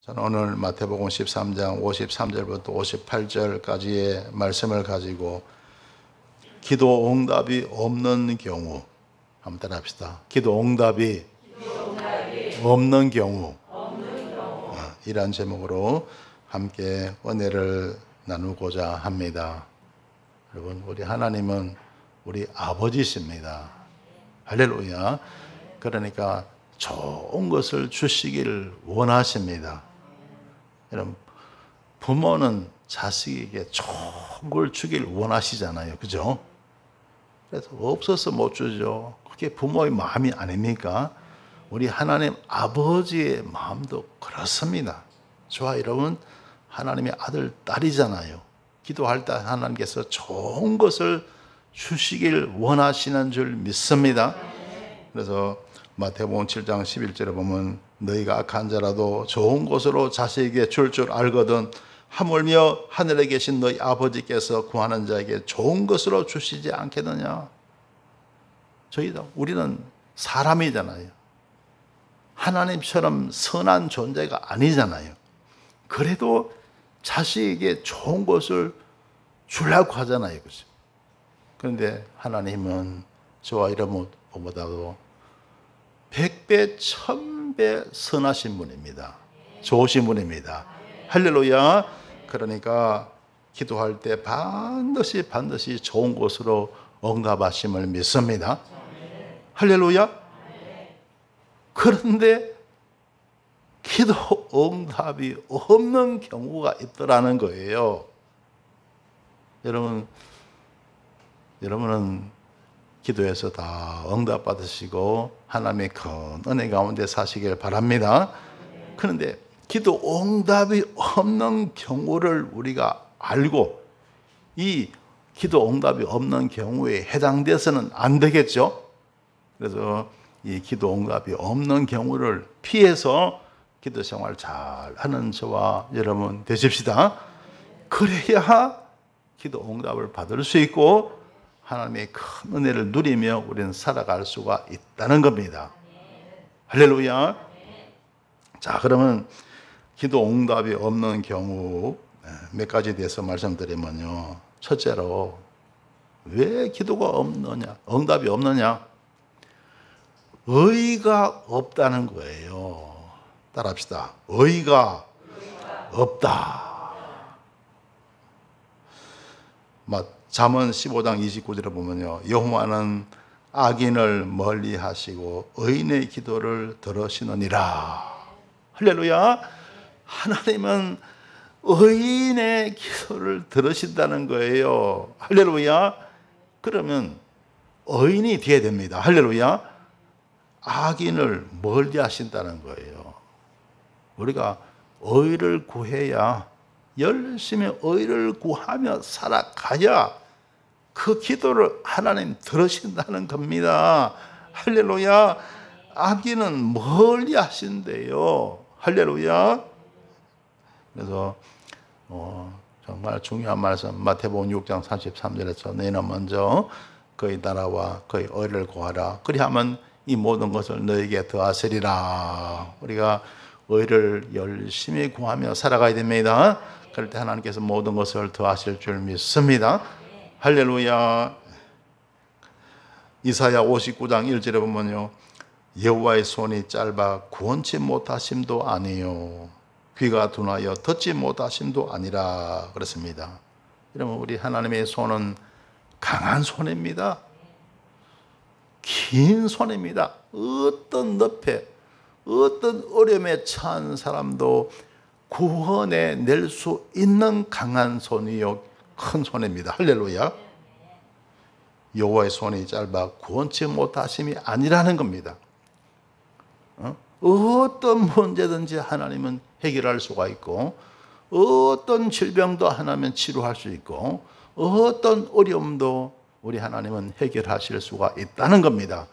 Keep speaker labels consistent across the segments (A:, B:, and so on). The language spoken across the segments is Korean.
A: 저는 오늘 마태복음 13장 53절부터 58절까지의 말씀을 가지고 기도 응답이 없는 경우 한번 따라합시다. 기도 응답이 없는 경우 이란 제목으로 함께 은혜를 나누고자 합니다. 여러분, 우리 하나님은 우리 아버지십니다. 할렐루야. 그러니까 좋은 것을 주시기를 원하십니다. 여러분, 부모는 자식에게 좋은 걸 주길 원하시잖아요. 그죠? 그래서 없어서 못 주죠. 그게 부모의 마음이 아닙니까? 우리 하나님 아버지의 마음도 그렇습니다. 저와 여러분, 하나님의 아들, 딸이잖아요. 기도할 때 하나님께서 좋은 것을 주시길 원하시는 줄 믿습니다. 그래서 마태복음 7장 11절에 보면 너희가 악한 자라도 좋은 것으로 자식에게 줄 알거든 하물며 하늘에 계신 너희 아버지께서 구하는 자에게 좋은 것으로 주시지 않겠느냐. 우리는 사람이잖아요. 하나님처럼 선한 존재가 아니잖아요. 그래도 자식에게 좋은 것을 주려고 하잖아요. 그죠? 그런데 하나님은 저와 여러분보다도 100배, 1000배 선하신 분입니다. 좋으신 분입니다. 할렐루야. 그러니까 기도할 때 반드시 좋은 것으로 응답하심을 믿습니다. 할렐루야. 그런데 기도 응답이 없는 경우가 있더라는 거예요. 여러분은 기도해서 다 응답 받으시고 하나님의 큰 은혜 가운데 사시길 바랍니다. 그런데 기도 응답이 없는 경우를 우리가 알고 이 기도 응답이 없는 경우에 해당돼서는 안 되겠죠. 그래서 이 기도 응답이 없는 경우를 피해서 기도 생활 잘 하는 저와 여러분 되십시다. 그래야 기도 응답을 받을 수 있고 하나님의 큰 은혜를 누리며 우리는 살아갈 수가 있다는 겁니다. 할렐루야. 자, 그러면 기도 응답이 없는 경우 몇 가지에 대해서 말씀드리면요. 첫째로 왜 기도가 없느냐, 응답이 없느냐? 의의가 없다는 거예요. 따라합시다. 의의가 없다. 잠언 15장 29절에 보면요, 여호와는 악인을 멀리 하시고 의인의 기도를 들으시느니라. 할렐루야. 하나님은 의인의 기도를 들으신다는 거예요. 할렐루야. 그러면 의인이 되어야 됩니다. 할렐루야. 악인을 멀리 하신다는 거예요. 우리가 의를 구해야, 열심히 의를 구하며 살아가야 그 기도를 하나님 들으신다는 겁니다. 할렐루야. 악인은 멀리 하신대요. 할렐루야. 그래서 정말 중요한 말씀, 마태복음 6장 33절에서 너희는 먼저 그의 나라와 그의 의를 구하라. 그리하면 이 모든 것을 너에게 더하시리라. 우리가 의를 열심히 구하며 살아가야 됩니다. 그럴 때 하나님께서 모든 것을 더하실 줄 믿습니다. 할렐루야. 이사야 59장 1절에 보면요, 여호와의 손이 짧아 구원치 못하심도 아니요 귀가 둔하여 듣지 못하심도 아니라 그렇습니다. 여러분, 우리 하나님의 손은 강한 손입니다. 긴 손입니다. 어떤 늪에, 어떤 어려움에 처한 사람도 구원해 낼 수 있는 강한 손이요, 큰 손입니다. 할렐루야. 여호와의 손이 짧아 구원치 못하심이 아니라는 겁니다. 어떤 문제든지 하나님은 해결할 수가 있고, 어떤 질병도 하나님은 치료할 수 있고, 어떤 어려움도 우리 하나님은 해결하실 수가 있다는 겁니다.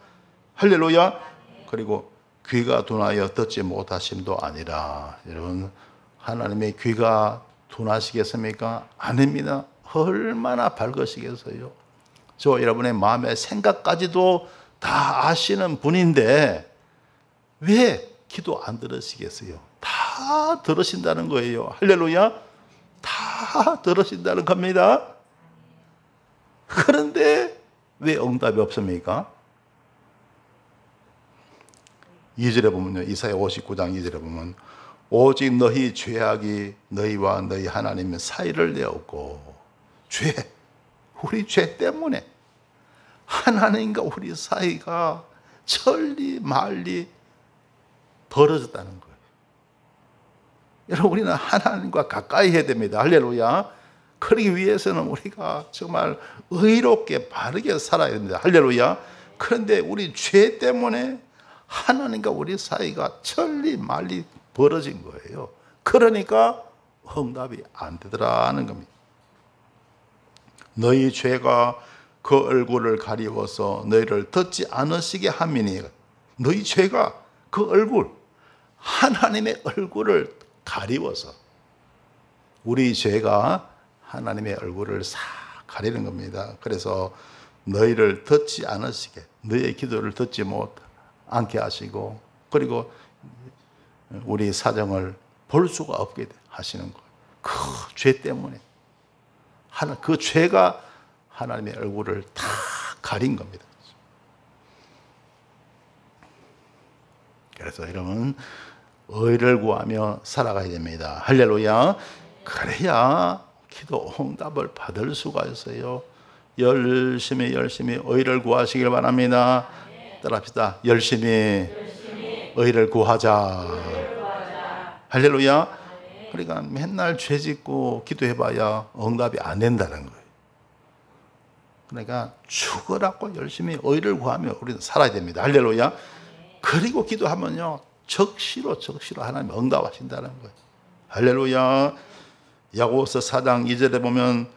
A: 할렐루야. 그리고 귀가 둔하여 듣지 못하심도 아니라. 여러분, 하나님의 귀가 둔하시겠습니까? 아닙니다. 얼마나 밝으시겠어요? 저 여러분의 마음의 생각까지도 다 아시는 분인데 왜 기도 안 들으시겠어요? 다 다 들으신다는 거예요. 할렐루야. 다 들으신다는 겁니다. 그런데 왜 응답이 없습니까? 2절에 보면요. 이사야 59장 2절에 보면 오직 너희 죄악이 너희와 너희 하나님 사이를 내었고, 우리 죄 때문에 하나님과 우리 사이가 천리 말리 벌어졌다는 거예요. 여러분, 우리는 하나님과 가까이 해야 됩니다. 할렐루야. 그러기 위해서는 우리가 정말 의롭게 바르게 살아야 됩니다. 할렐루야. 그런데 우리 죄 때문에 하나님과 우리 사이가 천리 말리 벌어진 거예요. 그러니까 응답이 안 되더라는 겁니다. 너희 죄가 그 얼굴을 가리워서 너희를 듣지 않으시게 함이니, 너희 죄가 그 얼굴, 하나님의 얼굴을 가리워서, 우리 죄가 하나님의 얼굴을 싹 가리는 겁니다. 그래서 너희를 듣지 않으시게, 너희의 기도를 듣지 않게 하시고, 그리고 우리 사정을 볼 수가 없게 하시는 거예요. 그 죄 때문에 그 죄가 하나님의 얼굴을 다 가린 겁니다. 그래서 여러분, 의를 구하며 살아가야 됩니다. 할렐루야. 그래야 기도 응답을 받을 수가 있어요. 열심히 의를 구하시길 바랍니다. 따라합시다. 열심히 의를 구하자. 할렐루야. 그러니까 맨날 죄 짓고 기도해봐야 응답이 안 된다는 거예요. 그러니까 죽으라고 열심히 의를 구하며 우리는 살아야 됩니다. 할렐루야. 그리고 기도하면요, 적시로 하나님 응답하신다는 거예요. 할렐루야. 야고보서 4장 2절에 보면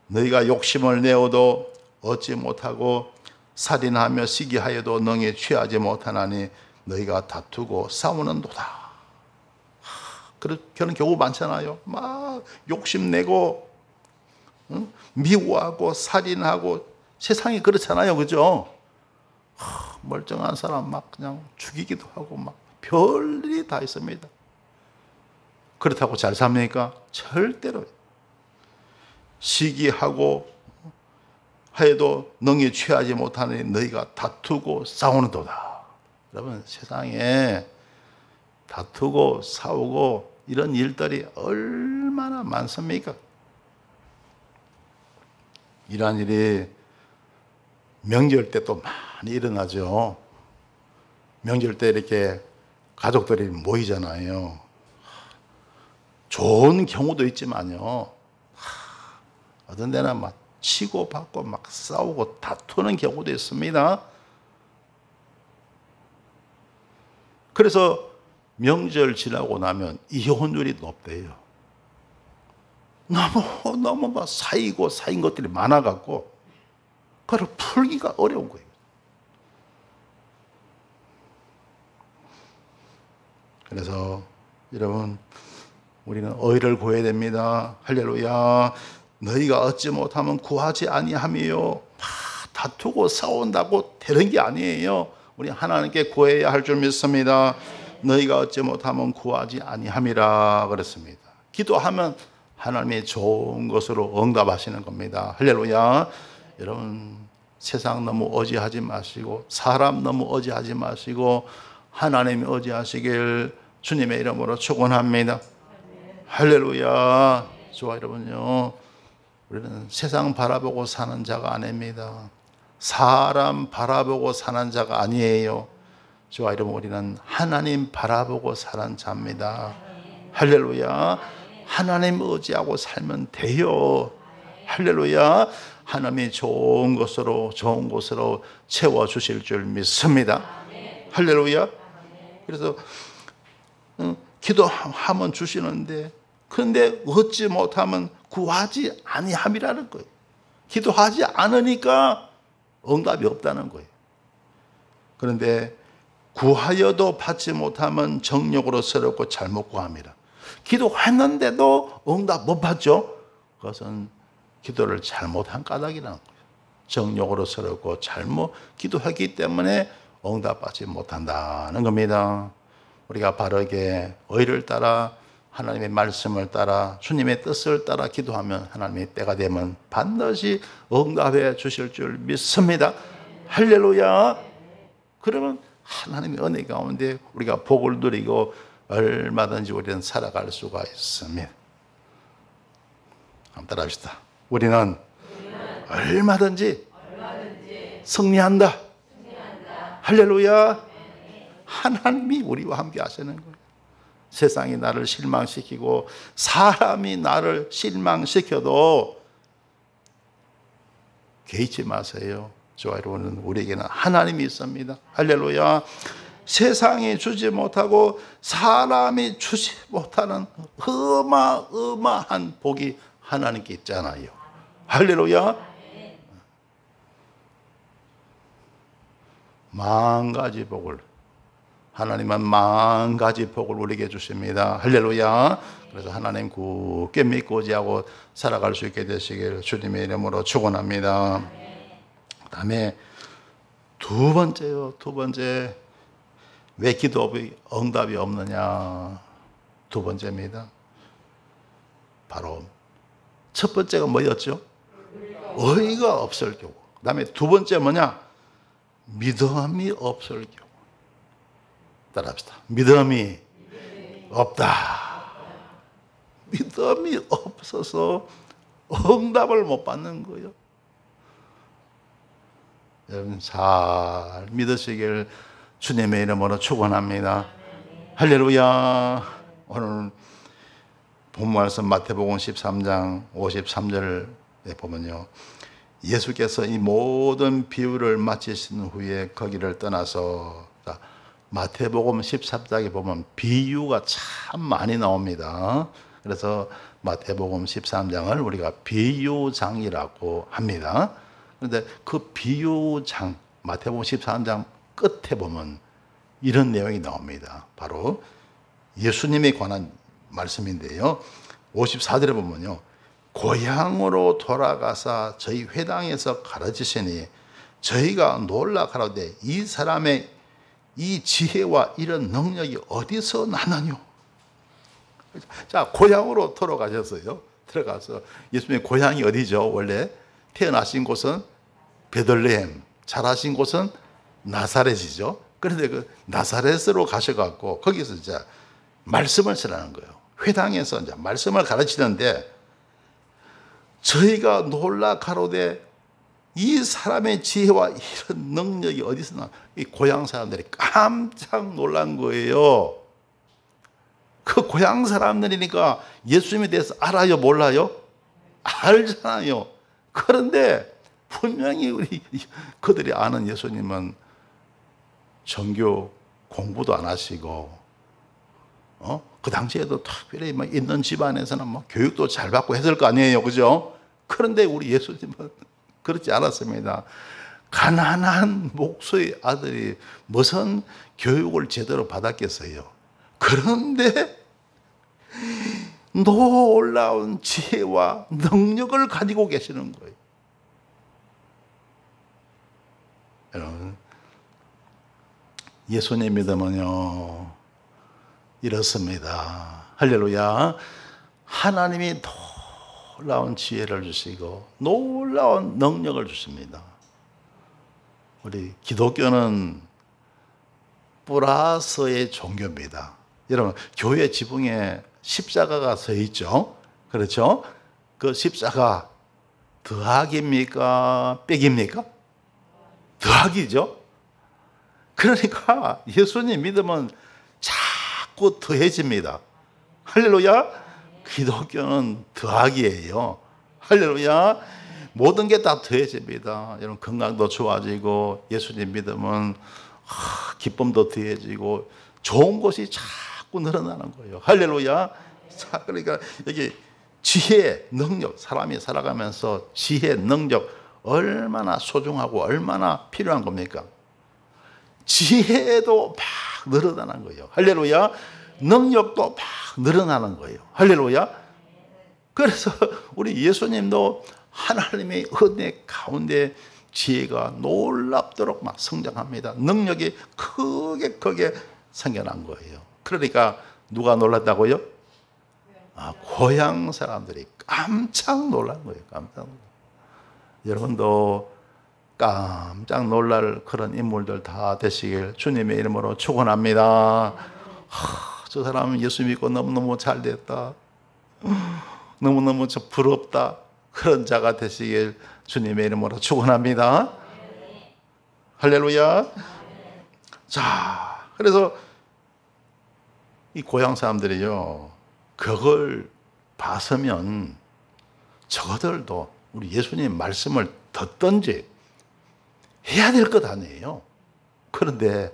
A: 너희가 욕심을 내어도 얻지 못하고 살인하며 시기하여도 능히 취하지 못하나니 너희가 다투고 싸우는도다. 그런 경우 많잖아요. 막 욕심내고 미워하고 살인하고, 세상이 그렇잖아요. 그죠? 멀쩡한 사람 막 그냥 죽이기도 하고 막 별일이 다 있습니다. 그렇다고 잘 삽니까? 절대로. 시기하고 해도 능히 취하지 못하니 너희가 다투고 싸우는도다. 여러분, 세상에 다투고 싸우고 이런 일들이 얼마나 많습니까? 이러한 일이 명절 때 또 많이 일어나죠. 명절 때 이렇게 가족들이 모이잖아요. 좋은 경우도 있지만요, 어떤 데는 막 치고받고 막 싸우고 다투는 경우도 있습니다. 그래서 명절 지나고 나면 이혼율이 높대요. 너무 막 쌓인 것들이 많아갖고 그걸 풀기가 어려운 거예요. 그래서 여러분, 우리는 의를 구해야 됩니다. 할렐루야. 너희가 얻지 못하면 구하지 아니하며, 다투고 싸운다고 되는 게 아니에요. 우리 하나님께 구해야 할 줄 믿습니다. 너희가 얻지 못하면 구하지 아니함이라 그랬습니다. 기도하면 하나님의 좋은 것으로 응답하시는 겁니다. 할렐루야. 여러분, 세상 너무 의지하지 마시고, 사람 너무 의지하지 마시고 하나님이 의지하시길 주님의 이름으로 축원합니다. 할렐루야. 좋아, 여러분요, 우리는 세상 바라보고 사는 자가 아닙니다. 사람 바라보고 사는 자가 아니에요. 저와 여러분, 우리는 하나님 바라보고 사는 자입니다. 할렐루야. 하나님 의지하고 살면 돼요. 할렐루야. 하나님이 좋은 곳으로 채워주실 줄 믿습니다. 할렐루야. 그래서 기도하면 주시는데, 그런데 얻지 못하면 구하지 아니함이라는 거예요. 기도하지 않으니까 응답이 없다는 거예요. 그런데 구하여도 받지 못하면 정욕으로 서럽고 잘못 구합니다. 기도했는데도 응답 못 받죠? 그것은 기도를 잘못한 까닭이라는 거예요. 정욕으로 서럽고 잘못 기도했기 때문에 응답받지 못한다는 겁니다. 우리가 바르게 의를 따라 하나님의 말씀을 따라 주님의 뜻을 따라 기도하면 하나님의 때가 되면 반드시 응답해 주실 줄 믿습니다. 할렐루야. 그러면 하나님의 은혜 가운데 우리가 복을 누리고 얼마든지 우리는 살아갈 수가 있습니다. 한번 따라합시다. 우리는 얼마든지 승리한다. 할렐루야. 하나님이 우리와 함께 하시는 거예요. 세상이 나를 실망시키고 사람이 나를 실망시켜도 개의치 마세요. 저와 여러분은 우리에게는 하나님이 있습니다. 할렐루야. 세상이 주지 못하고 사람이 주지 못하는 어마어마한 복이 하나님께 있잖아요. 할렐루야. 만 가지 복을, 하나님은 만 가지 복을 우리에게 주십니다. 할렐루야. 그래서 하나님 굳게 믿고 의지하고 살아갈 수 있게 되시길 주님의 이름으로 축원합니다. 그 다음에 두 번째, 왜 기도의 응답이 없느냐. 두 번째입니다. 바로 첫 번째가 뭐였죠? 의의가 없을 경우. 그 다음에 두 번째 뭐냐? 믿음이 없을 경우. 따라합시다. 믿음이 없다. 믿음이 없어서 응답을 못 받는 거예요. 여러분 잘 믿으시길 주님의 이름으로 축원합니다. 할렐루야. 오늘 본문 말씀 마태복음 13장 53절에 보면요, 예수께서 이 모든 비유를 마치신 후에 거기를 떠나서, 마태복음 13장에 보면 비유가 참 많이 나옵니다. 그래서 마태복음 13장을 우리가 비유장이라고 합니다. 그런데 그 비유장, 마태복음 13장 끝에 보면 이런 내용이 나옵니다. 바로 예수님에 관한 말씀인데요. 54절에 보면요, 고향으로 돌아가사 저희 회당에서 가르치시니 저희가 놀라 가로되 이 사람의 이 지혜와 이런 능력이 어디서 나느뇨. 자, 고향으로 돌아가셨어요. 들어가서 예수님의 고향이 어디죠? 원래 태어나신 곳은 베들레헴, 자라신 곳은 나사렛이죠. 그런데 그 나사렛으로 가셔갖고 거기서 이제 말씀을 전하는 거예요. 회당에서 이제 말씀을 가르치는데 저희가 놀라 가로되 이 사람의 지혜와 이런 능력이 어디서 나? 이 고향 사람들이 깜짝 놀란 거예요. 그 고향 사람들이니까 예수님에 대해서 알아요, 몰라요? 알잖아요. 그런데 분명히 그들이 아는 예수님은 정교 공부도 안 하시고, 그 당시에도 특별히 있는 집안에서는 교육도 잘 받고 했을 거 아니에요, 그죠? 그런데 우리 예수님은 그렇지 않았습니다. 가난한 목수의 아들이 무슨 교육을 제대로 받았겠어요? 그런데 놀라운 지혜와 능력을 가지고 계시는 거예요. 여러분, 예수님 믿으면요 이렇습니다. 할렐루야. 하나님이 놀라운 지혜를 주시고 놀라운 능력을 주십니다. 우리 기독교는 플러스의 종교입니다. 여러분, 교회 지붕에 십자가가 서 있죠. 그렇죠? 그 십자가 더하기입니까? 빼기입니까? 더하기죠. 그러니까 예수님 믿으면 자꾸 더해집니다. 할렐루야. 기독교는 더하기예요. 할렐루야. 모든 게 다 더해집니다. 여러분, 건강도 좋아지고 예수님 믿으면 기쁨도 더해지고 좋은 것이 자꾸 늘어나는 거예요. 할렐루야. 자, 그러니까 여기 지혜, 능력, 사람이 살아가면서 지혜, 능력 얼마나 소중하고 얼마나 필요한 겁니까? 지혜도 막 늘어나는 거예요. 할렐루야. 능력도 막 늘어나는 거예요. 할렐루야. 그래서 우리 예수님도 하나님의 은혜 가운데 지혜가 놀랍도록 막 성장합니다. 능력이 크게 생겨난 거예요. 그러니까 누가 놀랐다고요? 고향 사람들이 깜짝 놀란 거예요. 깜짝 놀란. 여러분도 깜짝 놀랄 그런 인물들 다 되시길 주님의 이름으로 축원합니다. 저 사람은 예수 믿고 너무너무 잘 됐다. 너무너무 부럽다. 그런 자가 되시길 주님의 이름으로 축원합니다. 할렐루야. 자, 그래서 이 고향 사람들이요, 그걸 봤으면 저들도 우리 예수님 말씀을 듣든지 해야 될 것 아니에요. 그런데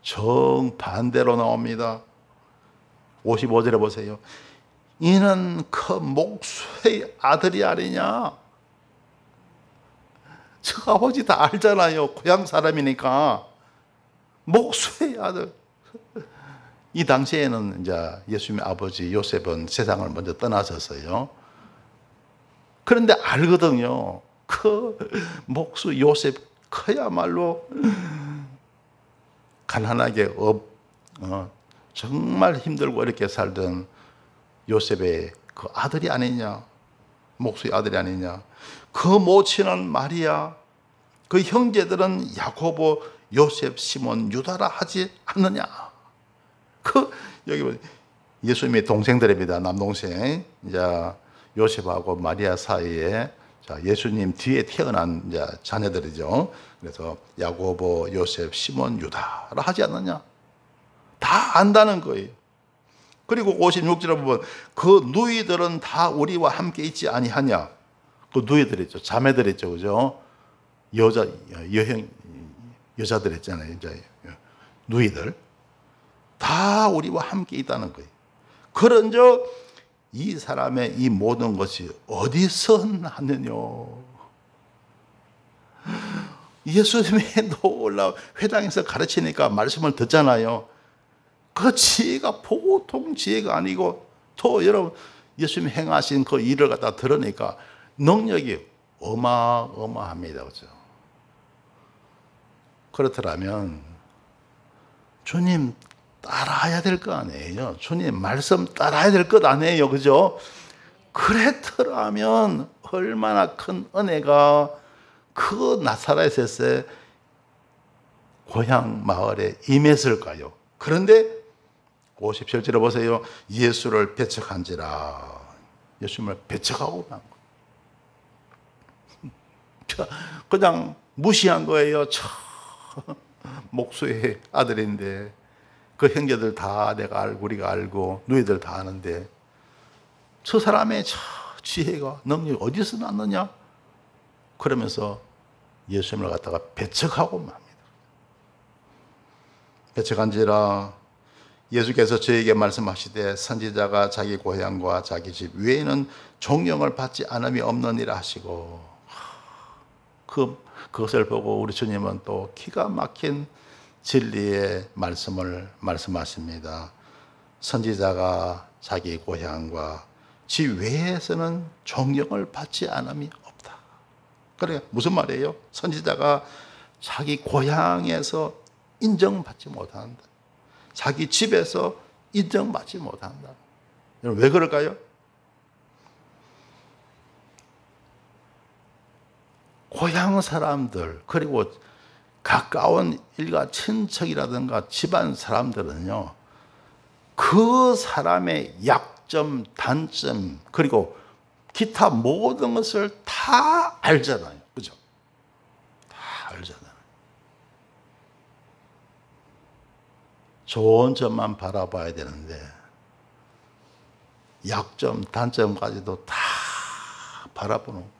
A: 정반대로 나옵니다. 55절에 보세요. 이는 그 목수의 아들이 아니냐. 저 아버지 다 알잖아요. 고향 사람이니까. 목수의 아들. 이 당시에는 이제 예수님의 아버지 요셉은 세상을 먼저 떠나셨어요. 그런데 알거든요. 그 목수 요셉 그야말로 가난하게 정말 힘들고 이렇게 살던 요셉의 그 아들이 아니냐, 목수의 아들이 아니냐. 그 모친은 마리아, 그 형제들은 야고보, 요셉, 시몬, 유다라 하지 않느냐. 여기 예수님의 동생들입니다. 남동생. 이제 요셉하고 마리아 사이에 예수님 뒤에 태어난 이제 자녀들이죠. 그래서 야고보, 요셉, 시몬, 유다라 하지 않느냐. 다 안다는 거예요. 그리고 56절에 보면 그 누이들은 다 우리와 함께 있지 아니하냐. 그 누이들 있죠. 자매들 있죠. 그죠? 여자들 있잖아요. 이제 누이들. 다 우리와 함께 있다는 거예요. 그런즉 이 사람의 이 모든 것이 어디서 났느냐. 예수님이 놀라운 회당에서 가르치니까 말씀을 듣잖아요. 그 지혜가 보통 지혜가 아니고 또 여러분 예수님이 행하신 그 일을 갖다 들으니까 능력이 어마어마합니다. 그죠? 그렇더라면 주님 따라야 될 거 아니에요. 주님 말씀 따라야 될 것 아니에요. 그죠? 그랬더라면 얼마나 큰 은혜가 그 나사렛에서 고향 마을에 임했을까요? 그런데 57절에 보세요. 예수를 배척한지라. 예수님을 배척하고 만 거예요. 그냥 무시한 거예요. 목수의 아들인데 그 형제들 다 내가 알고 우리가 알고 누이들 다 아는데 저 사람의 지혜가 능력이 어디서 났느냐? 그러면서 예수님을 갖다가 배척하고 맙니다. 배척한지라. 예수께서 저에게 말씀하시되 선지자가 자기 고향과 자기 집 외에는 존경을 받지 않음이 없느니라 하시고, 그것을 보고 우리 주님은 또 기가 막힌 진리의 말씀을 말씀하십니다. 선지자가 자기 고향과 집 외에서는 존경을 받지 않음이 없다. 그래, 무슨 말이에요? 선지자가 자기 고향에서 인정받지 못한다. 자기 집에서 인정받지 못한다. 여러분, 왜 그럴까요? 고향 사람들, 그리고 가까운 일가 친척이라든가 집안 사람들은요, 그 사람의 약점, 단점, 그리고 기타 모든 것을 다 알잖아요. 그죠? 다 알잖아요. 좋은 점만 바라봐야 되는데 약점, 단점까지도 다 바라보는 거예요.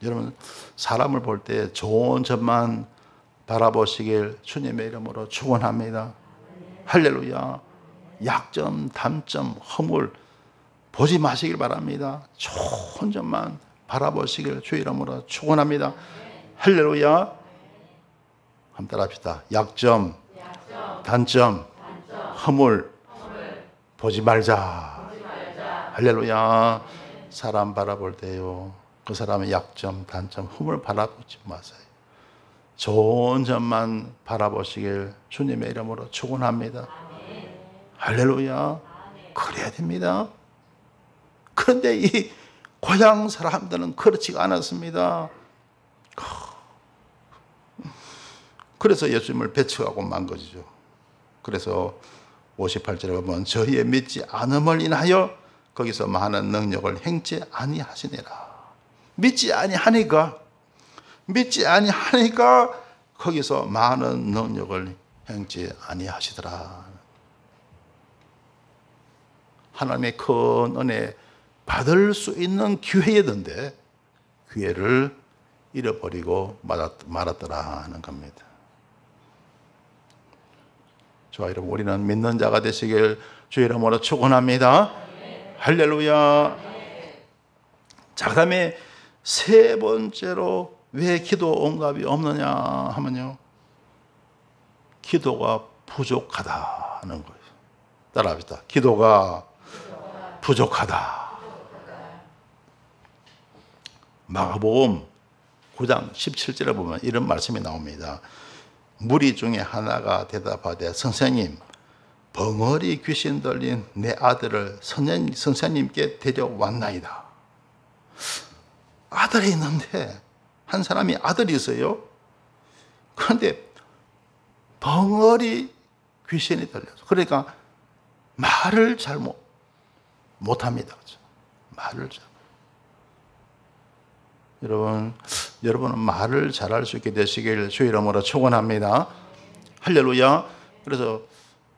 A: 여러분, 사람을 볼 때 좋은 점만 바라보시길 주님의 이름으로 축원합니다. 할렐루야. 약점, 단점, 허물 보지 마시길 바랍니다. 좋은 점만 바라보시길 주 이름으로 축원합니다. 할렐루야. 한번 따라합시다. 약점, 단점, 허물 보지 말자. 할렐루야. 사람 바라볼 때요, 그 사람의 약점, 단점, 허물 바라보지 마세요. 좋은 점만 바라보시길 주님의 이름으로 축원합니다. 할렐루야. 그래야 됩니다. 그런데 이 고향 사람들은 그렇지가 않았습니다. 그래서 예수님을 배척하고 만 것이죠. 그래서 58절에 보면 저희의 믿지 않음을 인하여 거기서 많은 능력을 행치 아니하시니라. 믿지 아니하니까 거기서 많은 능력을 행치 아니하시더라. 하나님의 큰 은혜 받을 수 있는 기회였는데 기회를 잃어버리고 말았더라 하는 겁니다. 저와 여러분, 우리는 믿는 자가 되시길 주의 이름으로 축원합니다. 할렐루야. 자, 그 다음에 세 번째로 왜 기도 응답이 없느냐 하면요, 기도가 부족하다 하는 거예요. 따라합시다. 기도가 부족하다. 마가복음 9장 17절에 보면 이런 말씀이 나옵니다. 무리 중에 하나가 대답하되 선생님, 벙어리 귀신 들린 내 아들을 선생님께 데려왔나이다. 아들이 있는데, 한 사람이 아들이 있어요. 그런데 벙어리 귀신이 들려서, 그러니까 말을 잘 못합니다. 말을 잘. 여러분은 말을 잘할 수 있게 되시길 주의 이름으로 축원합니다. 할렐루야. 그래서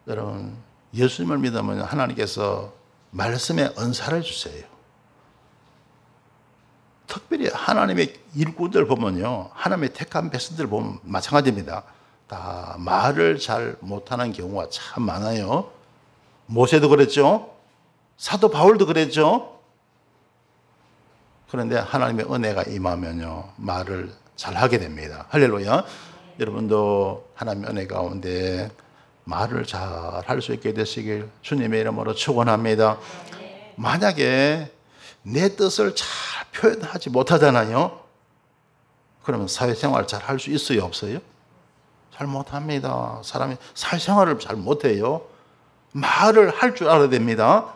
A: 여러분, 예수님을 믿으면 하나님께서 말씀의 은사를 주세요. 특별히 하나님의 일꾼들 보면요, 하나님의 택한 백성들 보면 마찬가지입니다. 다 말을 잘 못하는 경우가 참 많아요. 모세도 그랬죠. 사도 바울도 그랬죠. 그런데 하나님의 은혜가 임하면요, 말을 잘하게 됩니다. 할렐루야. 여러분도 하나님의 은혜 가운데 말을 잘 할 수 있게 되시길 주님의 이름으로 축원합니다. 만약에 내 뜻을 잘 표현하지 못하잖아요. 그러면 사회생활 잘 할 수 있어요, 없어요? 잘 못합니다. 사람이 사회생활을 잘 못해요. 말을 할 줄 알아야 됩니다.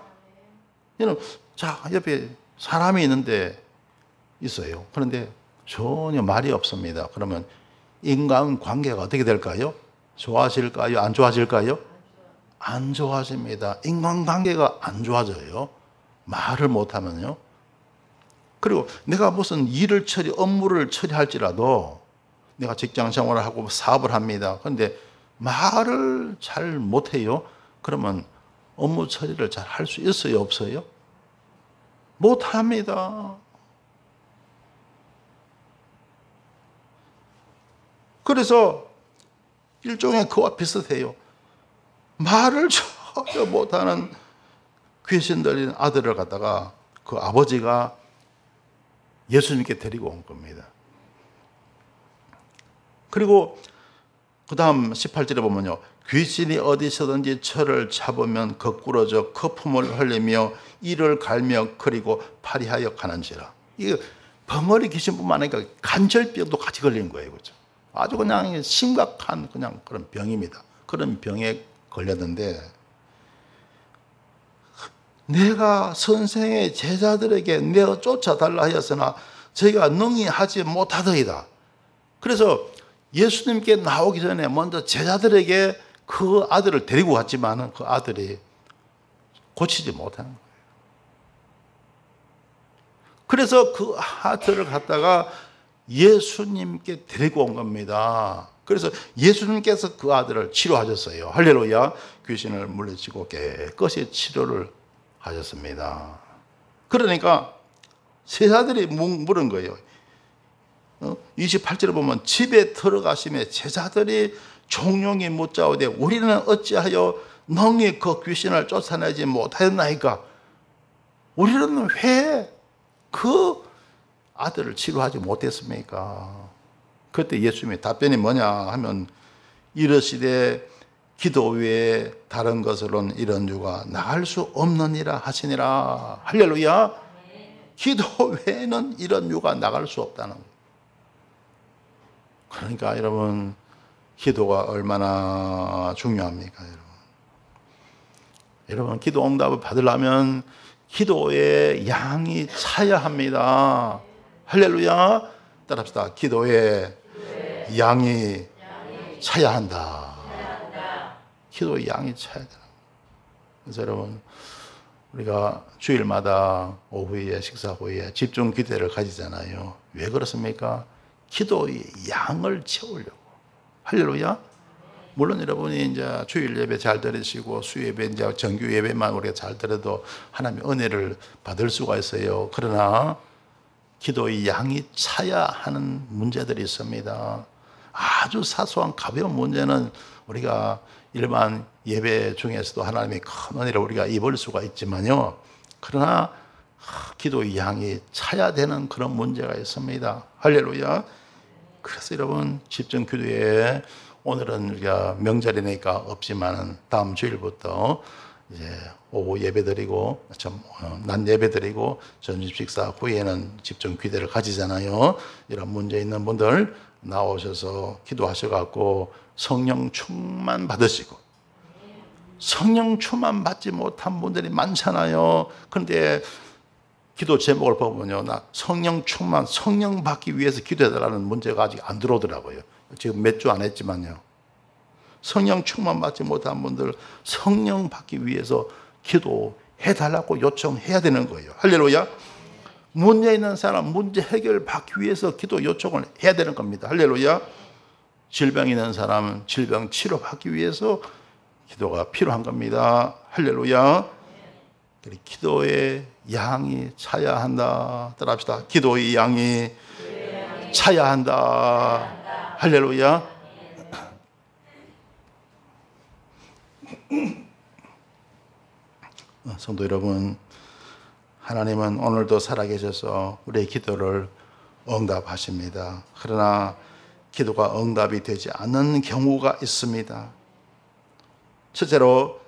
A: 여러분, 자, 옆에 사람이 있어요. 그런데 전혀 말이 없습니다. 그러면 인간관계가 어떻게 될까요? 좋아질까요? 안 좋아질까요? 안 좋아집니다. 인간관계가 안 좋아져요. 말을 못하면요. 그리고 내가 무슨 업무를 처리할지라도, 내가 직장 생활을 하고 사업을 합니다. 그런데 말을 잘 못해요. 그러면 업무 처리를 잘 할 수 있어요, 없어요? 못합니다. 그래서 일종의 그와 비슷해요. 말을 전혀 못하는 귀신 들린 아들을 갖다가 그 아버지가 예수님께 데리고 온 겁니다. 그리고 그 다음 18절에 보면요, 귀신이 어디서든지 저를 잡으면 거꾸러져 거품을 흘리며 이를 갈며 그리고 파리하여 가는지라. 이게 벙어리 귀신뿐만 아니라 관절병도 같이 걸린 거예요. 그렇죠? 아주 그냥 심각한 그냥 그런 병입니다. 그런 병에 걸렸는데, 내가 선생의 제자들에게 내어 쫓아달라 하였으나 저희가 능히 하지 못하더이다. 그래서 예수님께 나오기 전에 먼저 제자들에게 그 아들을 데리고 갔지만 그 아들이 고치지 못하는 거예요. 그래서 그 아들을 갖다가 예수님께 데리고 온 겁니다. 그래서 예수님께서 그 아들을 치료하셨어요. 할렐루야. 귀신을 물리치고 깨끗이 치료를 하셨습니다. 그러니까 제자들이 물은 거예요. 28절에 보면 집에 들어가시며 제자들이 종용이 묻자오되 우리는 어찌하여 능히 그 귀신을 쫓아내지 못하였나이까? 우리는 왜 그 아들을 치료하지 못했습니까? 그때 예수님의 답변이 뭐냐 하면, 이르시되 기도 외에 다른 것으로는 이런 유가 나갈 수 없느니라 하시니라. 할렐루야. 기도 외에는 이런 유가 나갈 수 없다는 거예요. 그러니까 여러분, 기도가 얼마나 중요합니까, 여러분? 여러분, 기도 응답을 받으려면 기도의 양이 차야 합니다. 할렐루야. 따라합시다. 기도의 양이 차야 한다. 기도의 양이 차야 된다. 그래서 여러분, 우리가 주일마다 오후에 식사 후에 집중 기도를 가지잖아요. 왜 그렇습니까? 기도의 양을 채우려고. 할렐루야. 물론 여러분이 이제 주일 예배 잘 들으시고 수 예배 이제 정규 예배만 우리가 잘 들어도 하나님의 은혜를 받을 수가 있어요. 그러나 기도의 양이 차야 하는 문제들이 있습니다. 아주 사소한 가벼운 문제는 우리가 일반 예배 중에서도 하나님의 큰 은혜를 우리가 입을 수가 있지만요. 그러나 기도의 양이 차야 되는 그런 문제가 있습니다. 할렐루야. 그래서 여러분, 집중 기도에 오늘은 우리가 명절이니까 없지만은 다음 주일부터 이제 오후 예배 드리고 낮 예배 드리고 점심 식사 후에는 집중 기도를 가지잖아요. 이런 문제 있는 분들 나오셔서 기도하셔갖고 성령 충만 받으시고, 성령 충만 받지 못한 분들이 많잖아요. 그런데 기도 제목을 보면요, 나 성령 충만, 성령 받기 위해서 기도해달라는 문제가 아직 안 들어오더라고요. 지금 몇 주 안 했지만요. 성령 충만 받지 못한 분들 성령 받기 위해서 기도해달라고 요청해야 되는 거예요. 할렐루야. 문제 있는 사람 문제 해결 받기 위해서 기도 요청을 해야 되는 겁니다. 할렐루야. 질병 있는 사람은 질병 치료 받기 위해서 기도가 필요한 겁니다. 할렐루야. 기도의 양이 차야 한다. 따라합시다. 기도의 양이 차야 한다. 할렐루야. 성도 여러분, 하나님은 오늘도 살아계셔서 우리의 기도를 응답하십니다. 그러나 기도가 응답이 되지 않는 경우가 있습니다. 첫째로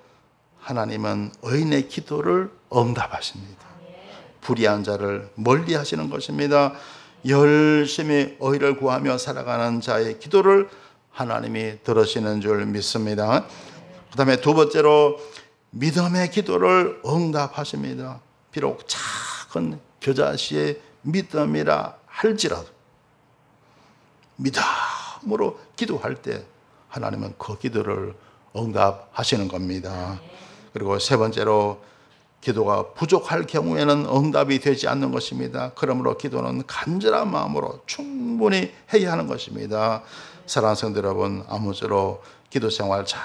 A: 하나님은 의인의 기도를 응답하십니다. 불의한 자를 멀리 하시는 것입니다. 열심히 의를 구하며 살아가는 자의 기도를 하나님이 들으시는 줄 믿습니다. 그 다음에 두 번째로 믿음의 기도를 응답하십니다. 비록 작은 겨자씨의 믿음이라 할지라도 믿음으로 기도할 때 하나님은 그 기도를 응답하시는 겁니다. 그리고 세 번째로 기도가 부족할 경우에는 응답이 되지 않는 것입니다. 그러므로 기도는 간절한 마음으로 충분히 해야 하는 것입니다. 사랑하는 성도 여러분, 아무쪼록 기도 생활 잘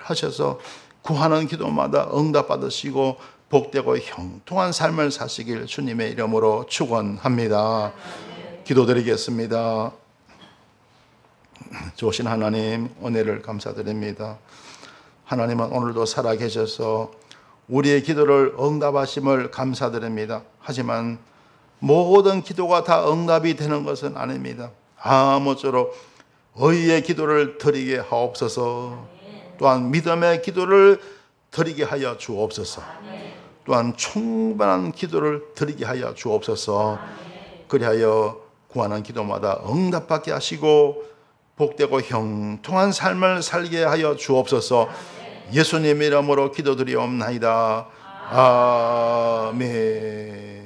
A: 하셔서 구하는 기도마다 응답받으시고 복되고 형통한 삶을 사시길 주님의 이름으로 축원합니다. 기도드리겠습니다. 좋으신 하나님, 은혜를 감사드립니다. 하나님은 오늘도 살아계셔서 우리의 기도를 응답하심을 감사드립니다. 하지만 모든 기도가 다 응답이 되는 것은 아닙니다. 아무쪼록 의의 기도를 드리게 하옵소서. 또한 믿음의 기도를 드리게 하여 주옵소서. 또한 충만한 기도를 드리게 하여 주옵소서. 그리하여 구하는 기도마다 응답받게 하시고 복되고 형통한 삶을 살게 하여 주옵소서. 예수님 이름으로 기도드리옵나이다. 아멘.